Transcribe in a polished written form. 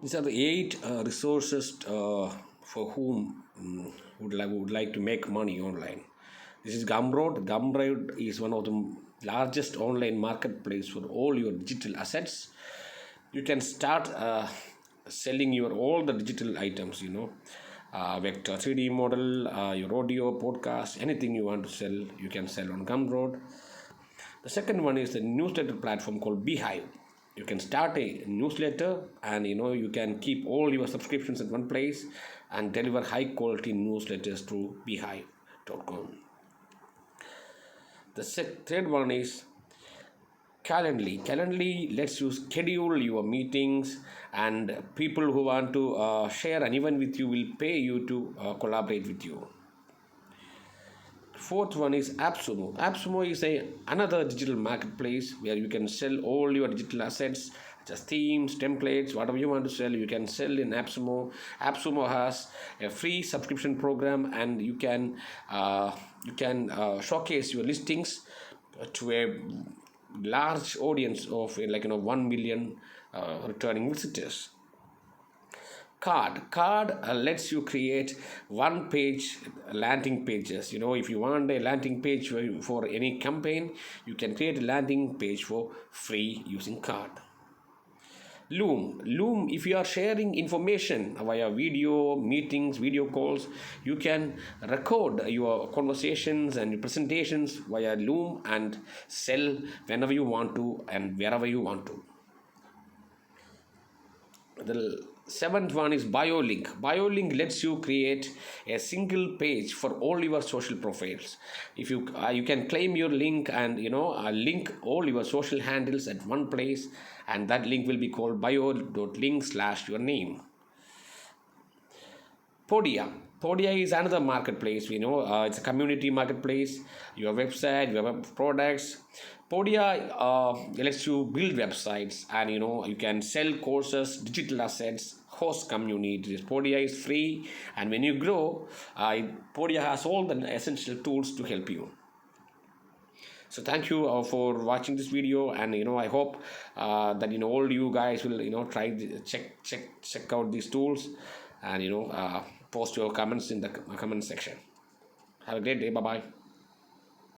These are the eight resources for whom would like to make money online. This is Gumroad. Gumroad is one of the largest online marketplace for all your digital assets. You can start selling your all the digital items. Vector 3D model, your audio, podcast, anything you want to sell, you can sell on Gumroad. The second one is the newsletter platform called Beehive. You can start a newsletter, and you can keep all your subscriptions in one place and deliver high quality newsletters through beehive.com. The third one is Calendly. Calendly lets you schedule your meetings, and people who want to share an event with you will pay you to collaborate with you. Fourth one is AppSumo. AppSumo is another digital marketplace where you can sell all your digital assets, just themes, templates, whatever you want to sell, you can sell in AppSumo. AppSumo has a free subscription program, and you can showcase your listings to a large audience of 1 million returning visitors. Card lets you create one page landing pages. If you want a landing page for any campaign, you can create a landing page for free using Card. Loom, if you are sharing information via video meetings, video calls, you can record your conversations and your presentations via Loom and sell whenever you want to and wherever you want to. The seventh one is BioLink. BioLink lets you create a single page for all your social profiles. If you can claim your link and link all your social handles at one place, and that link will be called bio.link/your name. Podia is another marketplace. It's a community marketplace. Your website, your web products. Podia lets you build websites, and you can sell courses, digital assets, host communities. Podia is free, and when you grow, Podia has all the essential tools to help you. So thank you for watching this video, and I hope that all you guys will try check out these tools, and post your comments in the comment section. Have a great day. Bye bye.